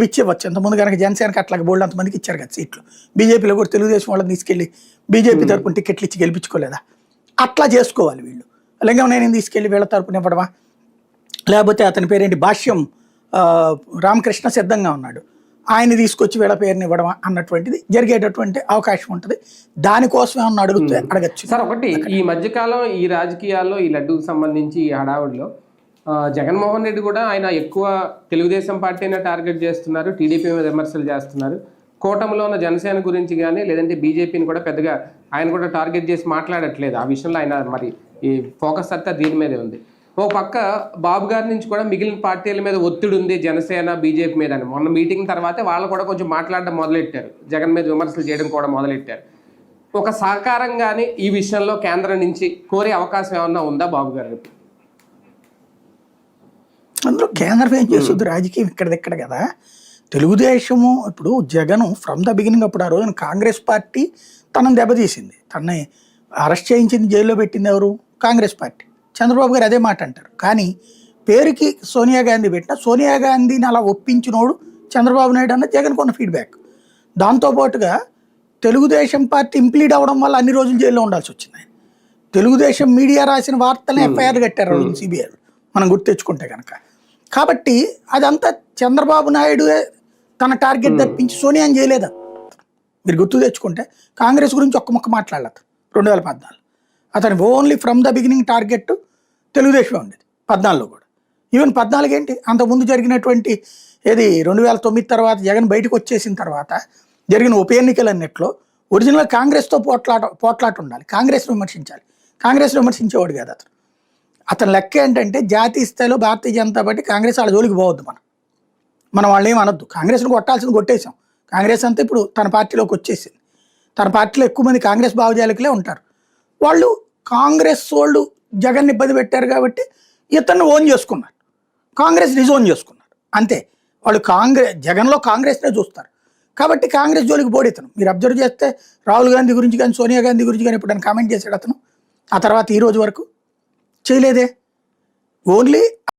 ఇచ్చేవచ్చు. అంతకుముందు కనుక జనసేనకి అట్లా బోల్డ్ అంతమందికి ఇచ్చారు కదా సీట్లు. బీజేపీలో కూడా తెలుగుదేశం వాళ్ళని తీసుకెళ్లి బీజేపీ తరపున టికెట్లు ఇచ్చి గెలిపించుకోలేదా? అట్లా చేసుకోవాలి వీళ్ళు. లింగంనేని తీసుకెళ్లి వీళ్ళ తరపున ఇవ్వడమా, లేకపోతే అతని పేరేంటి భాష్యం రామకృష్ణ సిద్ధంగా ఉన్నాడు, ఆయన తీసుకొచ్చి వీళ్ళ పేరుని ఇవ్వడమా అన్నటువంటిది జరిగేటటువంటి అవకాశం ఉంటుంది. దానికోసం ఏమన్నా అడగచ్చు సార్. ఒకటి ఈ మధ్యకాలం ఈ రాజకీయాల్లో ఈ లడ్డూకి సంబంధించి ఈ హడావుడిలో జగన్మోహన్ రెడ్డి కూడా ఆయన ఎక్కువ తెలుగుదేశం పార్టీనే టార్గెట్ చేస్తున్నారు, టీడీపీ మీద విమర్శలు చేస్తున్నారు. కూటమిలో ఉన్న జనసేన గురించి కానీ లేదంటే బీజేపీని కూడా పెద్దగా ఆయన కూడా టార్గెట్ చేసి మాట్లాడట్లేదు. ఆ విషయంలో ఆయన మరి ఈ ఫోకస్ అంతా దీని మీదే ఉంది. ఓ పక్క బాబు గారి నుంచి కూడా మిగిలిన పార్టీల మీద ఒత్తిడి ఉంది జనసేన బీజేపీ మీద అని. మొన్న మీటింగ్ తర్వాతే వాళ్ళు కూడా కొంచెం మాట్లాడడం మొదలెట్టారు, జగన్ మీద విమర్శలు చేయడం కూడా మొదలెట్టారు. ఒక సహకారంగానే ఈ విషయంలో కేంద్రం నుంచి కోరే అవకాశం ఏమన్నా ఉందా బాబు గారు? అందులో కేంద్రం ఏం చేస్తుంది, రాజకీయం ఇక్కడిదెక్కడ కదా. తెలుగుదేశము ఇప్పుడు జగన్ ఫ్రమ్ ద బిగినింగ్ అప్పుడు ఆ రోజున కాంగ్రెస్ పార్టీ తనను దెబ్బతీసింది, తనని అరెస్ట్ చేయించింది, జైల్లో పెట్టింది ఎవరు? కాంగ్రెస్ పార్టీ. చంద్రబాబు గారు అదే మాట అంటారు. కానీ పేరుకి సోనియా గాంధీ పెట్టిన సోనియా గాంధీని అలా ఒప్పించినోడు చంద్రబాబు నాయుడు అన్న జగన్ కొన్న ఫీడ్బ్యాక్. దాంతోపాటుగా తెలుగుదేశం పార్టీ ఇంప్లీడ్ అవ్వడం వల్ల అన్ని రోజులు జైల్లో ఉండాల్సి వచ్చింది. తెలుగుదేశం మీడియా రాసిన వార్తలను ఎఫ్ఐఆర్ కట్టారు సిబిఐ, మనం గుర్తు తెచ్చుకుంటే కనుక. కాబట్టి అదంతా చంద్రబాబు నాయుడు తన టార్గెట్ తప్పించి సోనియాని చేయలేదు. మీరు గుర్తు తెచ్చుకుంటే కాంగ్రెస్ గురించి ఒక్క మొక్క మాట్లాడలేదు 2014. అతని only from the beginning target Telugu Desam ఉండేది 14లో కూడా. ఈవెన్ 14 ఏంటి, అంతకుముందు జరిగినటువంటి 2009 తర్వాత జగన్ బయటకు వచ్చేసిన తర్వాత జరిగిన ఉప ఎన్నికలన్నిట్లో ఒరిజినల్ కాంగ్రెస్తో పోట్లాట ఉండాలి, కాంగ్రెస్ను విమర్శించాలి. కాంగ్రెస్ను విమర్శించేవాడు కాదు అతను. అతని లెక్క ఏంటంటే జాతీయ స్థాయిలో భారతీయ జనతా పార్టీ కాంగ్రెస్ వాళ్ళ జోలికి పోవద్దు, మనం వాళ్ళని ఏం అనొద్దు. కాంగ్రెస్ను కొట్టాల్సింది కొట్టేశాం, కాంగ్రెస్ అంతా ఇప్పుడు తన పార్టీలోకి వచ్చేసింది. తన పార్టీలో ఎక్కువ మంది కాంగ్రెస్ భావజాలకులే ఉంటారు. వాళ్ళు కాంగ్రెస్ వాళ్ళు జగన్ ఇబ్బంది పెట్టారు కాబట్టి ఇతన్ని ఓన్ చేసుకున్నారు, కాంగ్రెస్ రిజోన్ చేసుకున్నారు అంతే. వాళ్ళు జగన్లో కాంగ్రెస్నే చూస్తారు కాబట్టి కాంగ్రెస్ జోలికి పోడు ఇతను. మీరు అబ్జర్వ్ చేస్తే రాహుల్ గాంధీ గురించి కానీ సోనియా గాంధీ గురించి కానీ ఎప్పుడైనా కామెంట్ చేశాడు అతను? ఆ తర్వాత ఈ రోజు వరకు చేయలేదే. ఓన్లీ